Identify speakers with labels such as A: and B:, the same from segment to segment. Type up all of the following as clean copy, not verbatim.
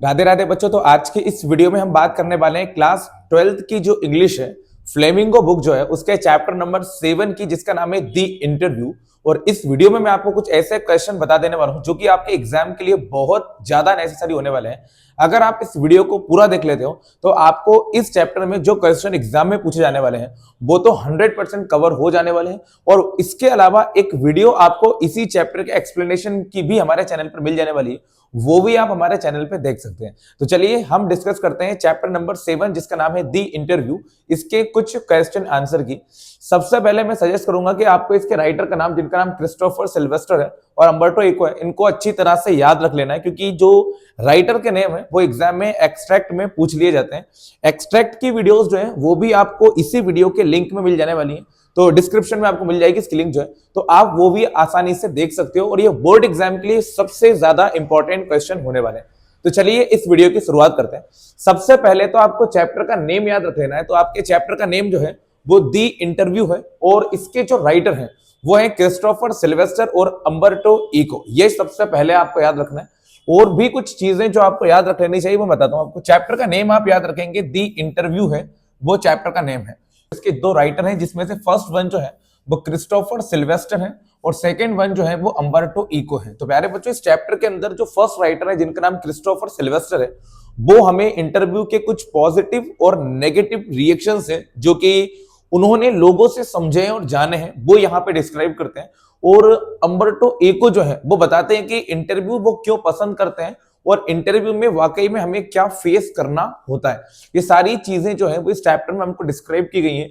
A: राधे राधे बच्चों। तो आज के इस वीडियो में हम बात करने वाले हैं क्लास 12th की जो इंग्लिश है, फ्लेमिंगो बुक जो है उसके चैप्टर नंबर 7 की, जिसका नाम है दी इंटरव्यू। और इस वीडियो में मैं आपको कुछ ऐसे क्वेश्चन बता देने वाला हूं जो कि आपके एग्जाम के लिए बहुत ज्यादा नेसेसरी होने वाले हैं। अगर आप इस वीडियो को पूरा देख लेते हो तो आपको इस चैप्टर में जो क्वेश्चन एग्जाम में पूछे जाने वाले हैं वो तो 100% कवर हो जाने वाले हैं। और इसके अलावा एक वीडियो आपको इसी चैप्टर के एक्सप्लेनेशन की भी हमारे चैनल पर मिल जाने वाली है, वो भी आप हमारे चैनल पे देख सकते हैं। तो चलिए हम डिस्कस करते हैं चैप्टर नंबर 7 जिसका नाम है दी इंटरव्यू, इसके कुछ क्वेश्चन आंसर की। सबसे पहले मैं सजेस्ट करूंगा कि आपको इसके राइटर का नाम, जिनका नाम क्रिस्टोफर सिल्वेस्टर है और अम्बर्टो इको है, इनको अच्छी तरह से याद रख लेना है, क्योंकि जो राइटर के नेम है वो एग्जाम में एक्सट्रैक्ट में पूछ लिए जाते हैं। एक्सट्रैक्ट की वीडियोस जो है वो भी आपको इसी वीडियो के लिंक में मिल जाने वाली है, तो डिस्क्रिप्शन में आपको मिल जाएगी इसकी लिंक जो है, तो आप वो भी आसानी से देख सकते हो। और ये बोर्ड एग्जाम के लिए सबसे ज्यादा इंपॉर्टेंट क्वेश्चन होने वाले हैं। तो चलिए इस वीडियो की शुरुआत करते हैं। सबसे पहले तो आपको चैप्टर का नेम याद रख लेना है। तो आपके चैप्टर का नेम जो है वो दी इंटरव्यू है और इसके जो राइटर हैं वो है क्रिस्टोफर सिल्वेस्टर और अम्बर्टो इको। ये सबसे पहले आपको याद रखना है। और भी कुछ चीजें जो आपको याद रख लेनी चाहिए वो बताता हूं आपको। चैप्टर का नेम आप याद रखेंगे, दी इंटरव्यू है वो चैप्टर का नेम है। इसके दो राइटर हैं, जिसमें से फर्स्ट वन जो है वो क्रिस्टोफर सिल्वेस्टर है और सेकंड वन जो है वो अम्बर्टो इको है। तो प्यारे बच्चों, इस चैप्टर के अंदर जो फर्स्ट राइटर है जिनका नाम क्रिस्टोफर सिल्वेस्टर है, वो हमें इंटरव्यू के कुछ पॉजिटिव और नेगेटिव रिएक्शंस है जो कि उन्होंने लोगों से समझे और जाने हैं, वो यहाँ पे डिस्क्राइब करते हैं। और अम्बर्टो इको जो है वो बताते हैं कि इंटरव्यू वो क्यों पसंद करते हैं और इंटरव्यू में वाकई में हमें क्या फेस करना होता है। ये सारी चीजें जो है वो इस चैप्टर में हमको डिस्क्राइब की गई हैं।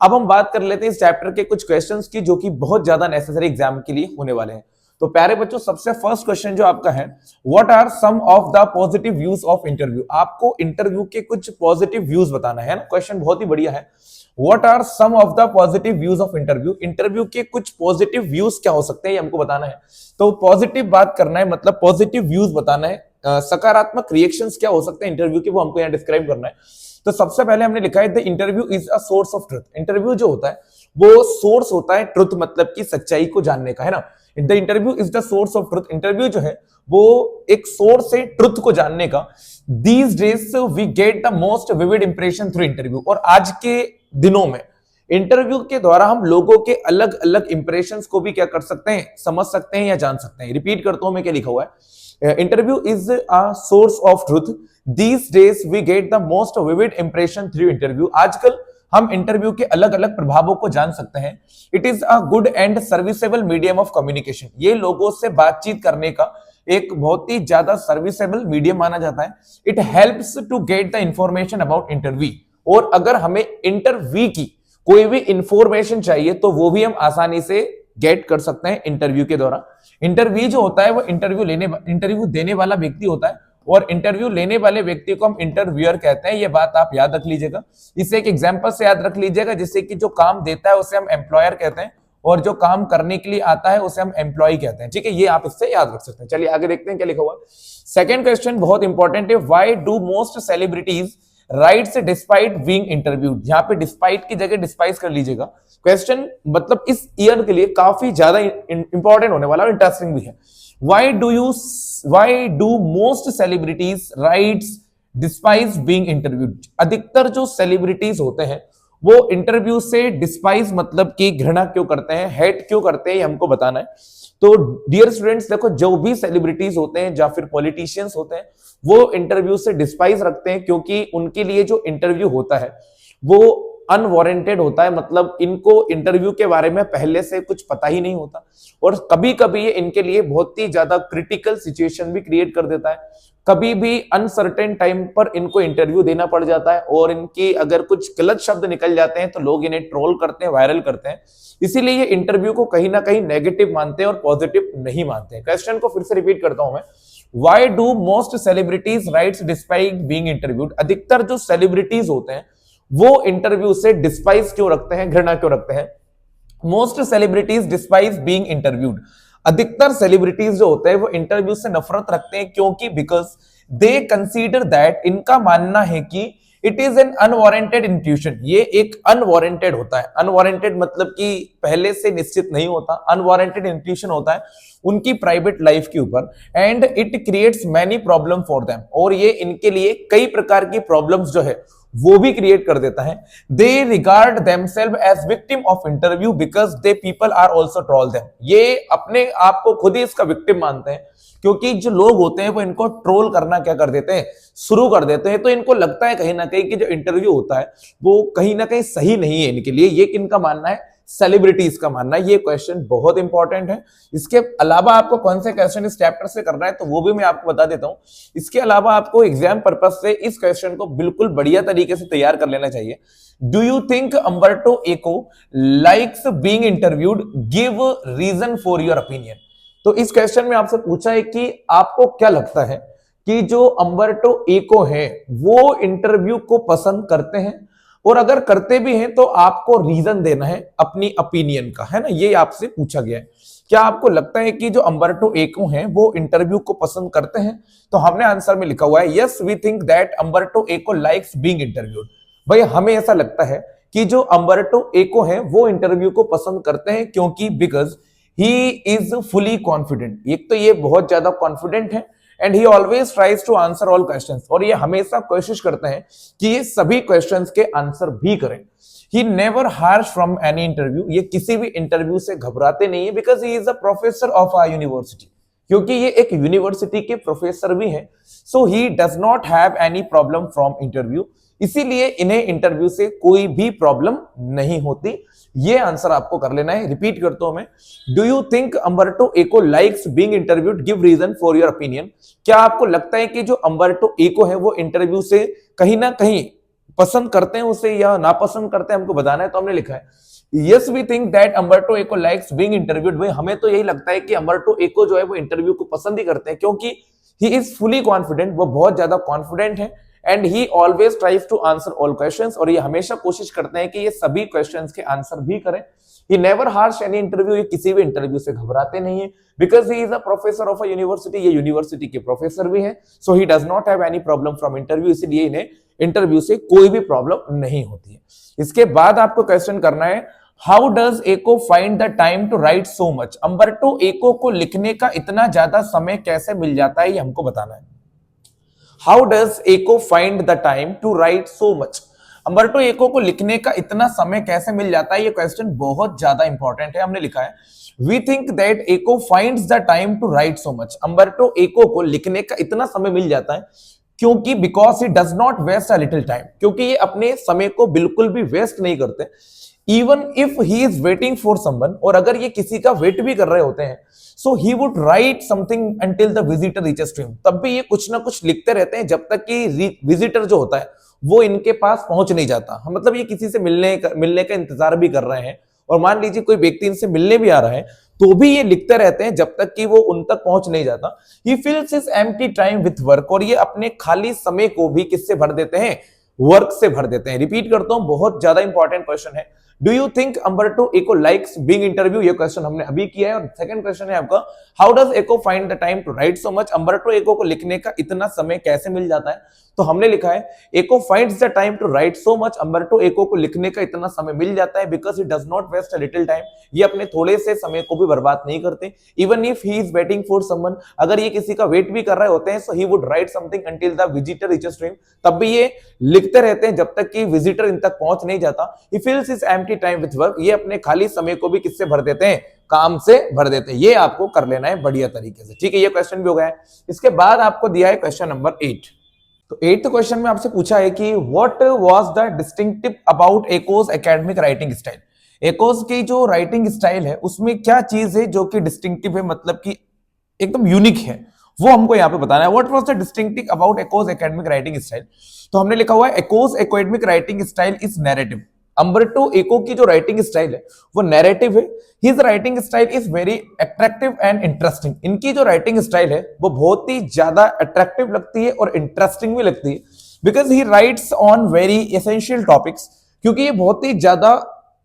A: अब हम बात कर लेते हैं इस चैप्टर के कुछ क्वेश्चंस की, जो कि बहुत ज्यादा नेसेसरी एग्जाम के लिए होने वाले हैं। तो प्यारे बच्चों, सबसे फर्स्ट क्वेश्चन जो आपका है, what are some of the positive views of interview. आपको इंटरव्यू के कुछ पॉजिटिव व्यूज बताना है ना। क्वेश्चन बहुत ही बढ़िया है। What are some of the positive views of interview. Interview के कुछ पॉजिटिव व्यूज क्या हो सकते हैं ये हमको बताना है। तो पॉजिटिव बात करना है, मतलब पॉजिटिव व्यूज बताना है। सकारात्मक रिएक्शंस क्या हो सकते हैं इंटरव्यू के, वो हमको यहाँ डिस्क्राइब करना है। तो सबसे पहले हमने लिखा है the interview is a source of truth. Interview जो होता है वो सोर्स होता है ट्रुथ, मतलब कि सच्चाई को जानने का, है ना। The interview is the source of truth. Interview जो है वो एक सोर्स है ट्रुथ को जानने का। These days we get the most vivid impression through interview. और आज के दिनों में इंटरव्यू के द्वारा हम लोगों के अलग अलग इंप्रेशंस को भी क्या कर सकते हैं, समझ सकते हैं या जान सकते हैं। रिपीट करता हूं मैं, क्या लिखा हुआ है। Interview is a source of truth. These days we get the most vivid impression through interview। आजकल हम इंटरव्यू के अलग अलग प्रभावों को जान सकते हैं। It is a good and serviceable medium of communication। ये लोगों से बातचीत करने का एक बहुत ही ज्यादा सर्विसेबल मीडियम माना जाता है। It helps to get the information about interview। और अगर हमें इंटरव्यू की कोई भी इंफॉर्मेशन चाहिए तो वो भी हम आसानी से गेट कर सकते हैं इंटरव्यू के द्वारा। इंटरव्यू जो होता है वो इंटरव्यू देने वाला व्यक्ति होता है और इंटरव्यू लेने वाले व्यक्ति को हम इंटरव्यूअर कहते हैं। ये बात आप याद रख लीजिएगा। इसे एक एग्जांपल से याद रख लीजिएगा, जिससे कि जो काम देता है उसे हम एम्प्लॉयर कहते हैं और जो काम करने के लिए आता है उसे हम एम्प्लॉय कहते हैं। ठीक है, ये आप इससे याद रख सकते हैं। चलिए आगे देखते हैं क्या लिखा हुआ। सेकंड क्वेश्चन बहुत इंपॉर्टेंट है। Why do most celebrities rights despite being interviewed. यहाँ पे डिस्पाइट की जगह डिस्पाइस कर लीजिएगा। क्वेश्चन मतलब इस ईयर के लिए काफी ज्यादा इंपॉर्टेंट होने वाला और इंटरेस्टिंग भी है। Why do most celebrities writes despise being interviewed। अधिकतर जो सेलिब्रिटीज होते हैं वो इंटरव्यू से डिस्पाइज मतलब कि घृणा क्यों करते हैं, हेट क्यों करते हैं, ये हमको बताना है। तो डियर स्टूडेंट्स, देखो, जो भी सेलिब्रिटीज होते हैं या फिर पॉलिटिशियंस होते हैं वो इंटरव्यू से डिस्पाइज रखते हैं, क्योंकि उनके लिए जो इंटरव्यू होता है वो अनवारंटेड होता है। मतलब इनको इंटरव्यू के बारे में पहले से कुछ पता ही नहीं होता और कभी कभी ये इनके लिए बहुत ही ज्यादा क्रिटिकल सिचुएशन भी क्रिएट कर देता है। कभी भी अनसर्टेन टाइम पर इनको इंटरव्यू देना पड़ जाता है और इनकी अगर कुछ गलत शब्द निकल जाते हैं तो लोग इन्हें ट्रोल करते हैं, वायरल करते हैं। इसीलिए ये इंटरव्यू को कहीं ना कहीं नेगेटिव मानते हैं और पॉजिटिव नहीं मानते हैं। क्वेश्चन को फिर से रिपीट करता हूं मैं। Why do most celebrities rights despite being interviewed. अधिकतर जो सेलिब्रिटीज होते हैं वो इंटरव्यू से डिस्पाइस क्यों रखते हैं, घृणा क्यों रखते हैं। Most celebrities despise being interviewed. अधिकतर सेलिब्रिटीज जो होते हैं वो इंटरव्यू से नफरत रखते हैं, क्योंकि बिकॉज दे कंसीडर दैट, इनका मानना है कि it is N unwarranted intuition, ये एक अनवारंटेड होता है। अनवारंटेड मतलब कि पहले से निश्चित नहीं होता, अनवारंटेड इंट्यूशन होता है उनकी प्राइवेट लाइफ के ऊपर। And it creates many problem for them, और ये इनके लिए कई प्रकार की प्रॉब्लम्स जो है वो भी क्रिएट कर देता है। They regard themselves as victim of interview because they people are also troll them, ये अपने आप को खुद ही इसका विक्टिम मानते हैं, क्योंकि जो लोग होते हैं वो इनको ट्रोल करना क्या कर देते हैं, शुरू कर देते हैं। तो इनको लगता है कहीं ना कहीं कि जो इंटरव्यू होता है वो कहीं ना कहीं सही नहीं है इनके लिए। ये किनका मानना है, सेलिब्रिटीज का मानना है। ये क्वेश्चन बहुत इंपॉर्टेंट है। इसके अलावा आपको कौन से क्वेश्चन इस चैप्टर से करना है तो वो भी मैं आपको बता देता हूं। इसके अलावा आपको एग्जाम पर्पस से इस क्वेश्चन को बिल्कुल बढ़िया तरीके से तैयार कर लेना चाहिए। Do you think Umberto Eco likes being interviewed, give reason for your opinion. तो इस क्वेश्चन में आपसे पूछा है कि आपको क्या लगता है कि जो अम्बर्टो एको है वो इंटरव्यू को पसंद करते हैं, और अगर करते भी हैं तो आपको रीजन देना है अपनी ओपिनियन का, है ना। ये आपसे पूछा गया है। क्या आपको लगता है कि जो अम्बर्टो एको हैं वो इंटरव्यू को पसंद करते हैं? तो हमने आंसर में लिखा हुआ है yes we think that Umberto Eco likes being interviewed. भाई हमें ऐसा लगता है कि जो अम्बर्टो एको हैं वो इंटरव्यू को पसंद करते हैं, क्योंकि because he is fully confident. एक तो ये बहुत ज्यादा कॉन्फिडेंट है, and he always tries to answer all questions, और ये हमेशा कोशिश करते हैं कि ये सभी क्वेश्चंस के आंसर भी करें। He never harsh from any interview, ये किसी भी इंटरव्यू से घबराते नहीं है, because he is a professor of a university, क्योंकि ये एक यूनिवर्सिटी के प्रोफेसर भी हैं। So he does not have any problem from interview, इसीलिए इन्हें इंटरव्यू से कोई भी प्रॉब्लम नहीं होती। ये आंसर आपको कर लेना है। रिपीट करता हूं मैं, do you think Umberto Eco likes being interviewed, give reason for your opinion. क्या आपको लगता है कि जो अम्बर्टो एको है वो इंटरव्यू से कहीं ना कहीं पसंद करते हैं उसे या नापसंद करते हैं, हमको बताना है। तो हमने लिखा है yes we think that Umberto Eco likes being interviewed. भाई हमें तो यही लगता है कि अम्बर्टो एको जो है वो इंटरव्यू को पसंद ही करते हैं, क्योंकि ही इज फुली कॉन्फिडेंट, वो बहुत ज्यादा कॉन्फिडेंट है। And he always tries to answer all questions, और ये हमेशा कोशिश करते हैं कि ये सभी क्वेश्चंस के आंसर भी करें। He never harsh any interview, ये किसी भी इंटरव्यू से घबराते नहीं है, because he is a professor of a university, ये यूनिवर्सिटी के प्रोफेसर भी हैं। So he does not have any problem from interview, इसलिए इन्हें इंटरव्यू से कोई भी प्रॉब्लम नहीं होती है। इसके बाद आपको क्वेश्चन करना है how does Eco find the time to write so much. Umberto Eco को लिखने का इतना ज्यादा समय कैसे मिल जाता है, ये हमको बताना है। How does Eco find the time to write so much? Umberto Eco को लिखने का इतना समय कैसे मिल जाता है, ये क्वेश्चन बहुत ज्यादा इंपॉर्टेंट है। हमने लिखा है We think that Eco finds the time to write so much. Umberto Eco को लिखने का इतना समय मिल जाता है क्योंकि because he does not waste a little time, क्योंकि ये अपने समय को बिल्कुल भी वेस्ट नहीं करते। Even if he is waiting for someone, और अगर ये किसी का वेट भी कर रहे होते हैं, so he would write something until the visitor reaches to him, तब भी ये कुछ ना कुछ लिखते रहते हैं जब तक कि विजिटर जो होता है वो इनके पास पहुंच नहीं जाता। मतलब ये किसी से मिलने का इंतजार भी कर रहे हैं, और मान लीजिए कोई व्यक्ति इनसे मिलने भी आ रहा है तो भी ये लिखते रहते हैं जब तक कि वो उन तक पहुंच नहीं जाता। He fills his empty time with work, और ये अपने खाली समय को भी किससे भर देते हैं, वर्क से भर देते हैं। रिपीट करता हूं, बहुत ज्यादा इंपॉर्टेंट क्वेश्चन है। Do you think Umberto Eco likes being interview, ये क्वेश्चन हमने अभी किया है। और सेकंड क्वेश्चन है आपका how does Eco find the time to write so much. Umberto Eco को लिखने का इतना समय कैसे मिल जाता है, तो हमने लिखा है Eco finds the time to write so much. Umberto Eco को लिखने का इतना समय मिल जाता है because he does not waste a little time, ये अपने थोड़े से समय को भी बर्बाद नहीं करते। Even if he is waiting for someone, अगर ये किसी का वेट भी कर रहे होते हैं, so he would write something until the visitor reaches to him, तब भी ये लिखते रहते हैं जब तक कि विजिटर इन तक पहुंच नहीं जाता। He fills his empty time with work, ये अपने खाली समय को भी किससे भर देते हैं, काम से भर देते हैं। ये आपको कर लेना है बढ़िया तरीके से, ठीक है। ये क्वेश्चन भी हो गया है। इसके बाद आपको दिया है क्वेश्चन नंबर 8। तो 8th क्वेश्चन में आपसे पूछा है कि what was the distinctive about Eco's academic writing style. Eco's की जो राइटिंग स्टाइल है उसमें क्या चीज है जो कि डिस्टिंक्टिव है, मतलब कि एकदम यूनिक है, वो हमको यहाँ पे बताना है। What was the distinctive about Eco's academic writing style. तो हमने लिखा हुआ है Eco's academic writing style is narrative. Umberto Eco की जो राइटिंग स्टाइल है वो नैरेटिव है। His writing style is very attractive and interesting. इनकी जो राइटिंग स्टाइल है वो बहुत ही ज्यादा अट्रैक्टिव लगती है और इंटरेस्टिंग भी लगती है, because he rights on very essential topics, क्योंकि ये बहुत ही ज्यादा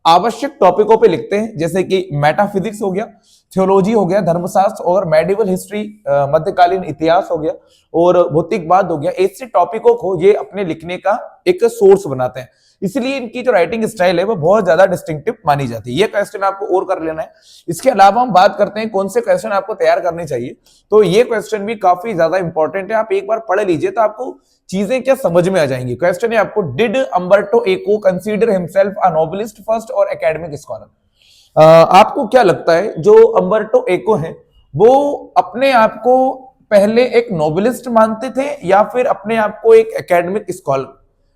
A: आवश्यक टॉपिकों पे लिखते हैं, जैसे कि मेटाफिजिक्स हो गया, थियोलॉजी हो गया, धर्मशास्त्र, और मेडिवल हिस्ट्री, मध्यकालीन इतिहास हो गया, और भौतिकवाद हो गया। ऐसे टॉपिकों को ये अपने लिखने का एक सोर्स बनाते हैं, इसलिए इनकी जो राइटिंग स्टाइल है वो बहुत ज्यादा डिस्टिंक्टिव मानी जाती है। ये क्वेश्चन आपको और कर लेना है। इसके अलावा हम बात करते हैं कौन से क्वेश्चन आपको तैयार करने चाहिए, तो ये क्वेश्चन भी काफी ज्यादा इंपॉर्टेंट है। आप एक बार पढ़ लीजिए तो आपको चीजें क्या समझ में आ जाएंगी। क्वेश्चन है आपको, did Umberto echo consider himself a novelist first और एकेडमिक स्कॉलर। आपको क्या लगता है, जो अम्बर्टो एको है वो अपने आप को पहले एक नोबलिस्ट मानते थे या फिर अपने आप को एक एकेडमिक स्कॉलर?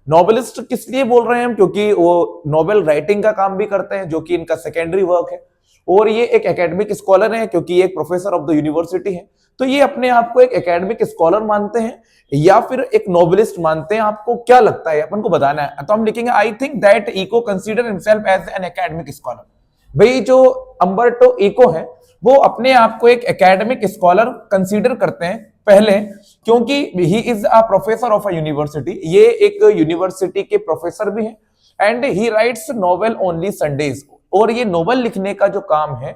A: नोबलिस्ट किस लिए बोल रहे हैं हम, क्योंकि वो नोबेल राइटिंग का काम भी करते हैं जो कि इनका सेकेंडरी वर्क है, और ये एक एकेडमिक स्कॉलर है क्योंकि ये एक प्रोफेसर ऑफ द यूनिवर्सिटी है। तो ये अपने आप को एक एकेडमिक स्कॉलर मानते हैं या फिर एक नोबलिस्ट मानते हैं? आपको क्या लगता है, अपन को बताना है। तो हम लिखेंगे, I think that Eco consider himself as an academic scholar. भाई जो अम्बर्टो इको है वो अपने आप को एक एकेडमिक स्कॉलर कंसीडर करते हैं पहले, क्योंकि ही is a professor of a university, ये एक यूनिवर्सिटी के प्रोफेसर भी हैं, and he rights novel only Sundays, और ये नोवेल लिखने का जो काम है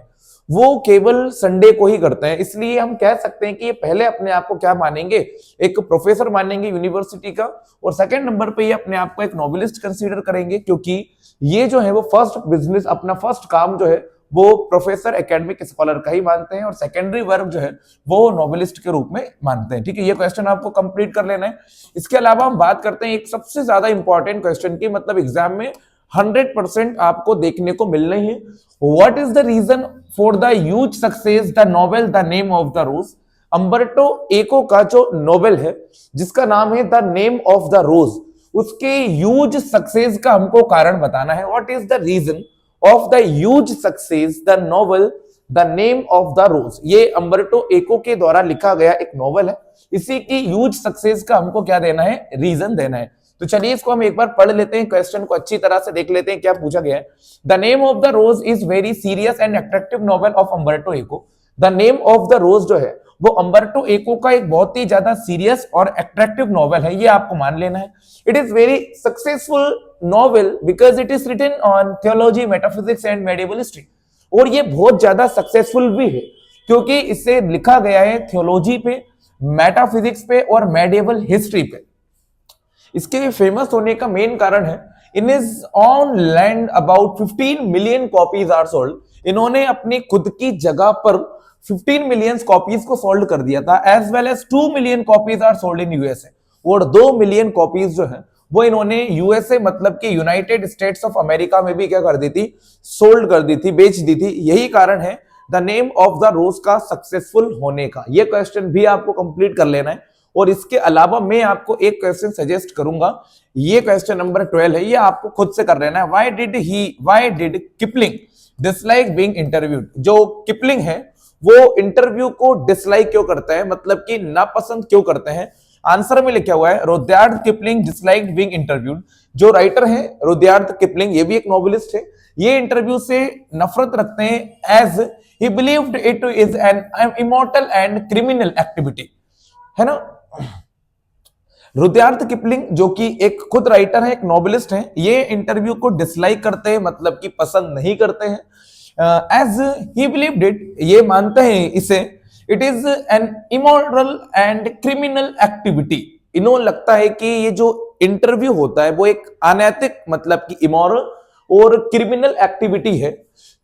A: वो केवल संडे को ही करते हैं। इसलिए हम कह सकते हैं कि ये पहले अपने आप को क्या मानेंगे, एक प्रोफेसर मानेंगे यूनिवर्सिटी का, और सेकंड नंबर पे ये अपने आप को एक नोबलिस्ट कंसीडर करेंगे, क्योंकि ये जो है वो फर्स्ट बिजनेस, अपना फर्स्ट काम जो है वो प्रोफेसर एकेडमिक स्कॉलर का ही मानते हैं, और सेकेंडरी वर्क जो है वो नोबलिस्ट के रूप में मानते हैं। ठीक है, ये क्वेश्चन आपको कंप्लीट कर लेना है। इसके अलावा हम बात करते हैं एक सबसे ज्यादा इंपॉर्टेंट क्वेश्चन की, मतलब एग्जाम में 100% आपको देखने को मिल रही है। What is the reason for the huge success the novel the name of the rose? Umberto Eco का जो नोवेल है जिसका नाम है the name of the rose, उसके ह्यूज सक्सेस का हमको कारण बताना है। What is the reason of the huge success the novel the name of the rose? ये अम्बर्टो एको के द्वारा लिखा गया एक नोवेल है, इसी की ह्यूज सक्सेस का हमको क्या देना है, रीजन देना है। तो चलिए इसको हम एक बार पढ़ लेते हैं, क्वेश्चन को अच्छी तरह से देख लेते हैं क्या पूछा गया है। The name of the rose is very serious and attractive novel of Umberto Eco. The name of the rose जो है वो अम्बर्टो एको का एक बहुत ही ज्यादा सीरियस और अट्रैक्टिव नोवेल है, ये आपको मान लेना है। It is very successful novel because it is written on theology, metaphysics and medieval history, और ये बहुत ज्यादा सक्सेसफुल भी है क्योंकि इसे लिखा गया है थियोलॉजी पे, मेटाफिजिक्स पे और मेडिवल हिस्ट्री पे। इसके फेमस होने का मेन कारण है, in is on land about 15 million copies are sold. इन्होंने अपनी खुद की जगह पर 15 मिलियन कॉपीज को सोल्ड कर दिया था, as well as 2 million copies are sold in USA, और 2 मिलियन कॉपीज जो है वो इन्होंने यूएसए मतलब कि यूनाइटेड स्टेट्स ऑफ अमेरिका में भी क्या कर दी थी, सोल्ड कर दी थी, बेच दी थी। यही कारण है द नेम ऑफ द रोज का सक्सेसफुल होने का। यह क्वेश्चन भी आपको कंप्लीट कर लेना है। और इसके अलावा मैं आपको एक क्वेश्चन सजेस्ट करूंगा, ये क्वेश्चन नंबर 12 है, ये आपको खुद से कर लेना है। Why did Kipling dislike being interviewed? जो किपलिंग है वो इंटरव्यू को डिसलाइक क्यों करता है, मतलब कि नापसंद क्यों करते हैं? आंसर में लिखा हुआ है, Rudyard Kipling disliked being interviewed. जो राइटर है रुडयार्ड किपलिंग, ये भी एक नोवेलिस्ट है, ये इंटरव्यू से नफरत रखते हैं, as he believed it is an immortal and criminal activity, है ना। रुडयार्ड किपलिंग जो कि एक खुद राइटर है, एक नोवेलिस्ट है, ये इंटरव्यू को डिसलाइक करते हैं, मतलब कि पसंद नहीं करते हैं। एज ही बिलीव्ड इट, ये मानते हैं इसे, it is N immoral and criminal activity. इन्होंने लगता है कि ये जो इंटरव्यू होता है वो एक अनैतिक, मतलब कि इमोरल और क्रिमिनल एक्टिविटी है,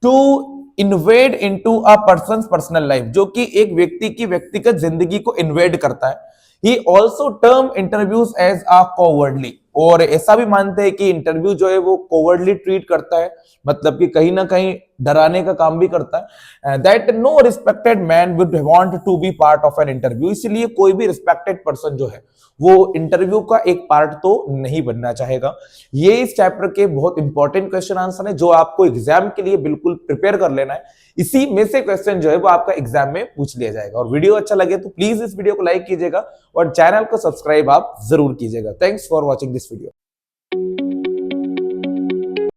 A: to invade into a person's personal life, जो कि एक व्यक्ति की व्यक्तिगत जिंदगी को इन्वेड करता है। He also term interviews as a cowardly, और ऐसा भी मानते हैं कि इंटरव्यू जो है वो कॉवर्डली ट्रीट करता है, मतलब कि कहीं ना कहीं डराने का काम भी करता है। That no respected man would want to be part of an interview, इसलिए कोई भी रिस्पेक्टेड पर्सन जो है वो इंटरव्यू का एक पार्ट तो नहीं बनना चाहेगा। ये इस चैप्टर के बहुत इंपॉर्टेंट क्वेश्चन आंसर है जो आपको एग्जाम के लिए बिल्कुल प्रिपेयर कर लेना है। इसी में से क्वेश्चन जो है वो आपका एग्जाम में पूछ लिया जाएगा। और वीडियो अच्छा लगे तो प्लीज इस वीडियो को लाइक कीजिएगा और चैनल को सब्सक्राइब आप जरूर कीजिएगा। Thanks for watching this video.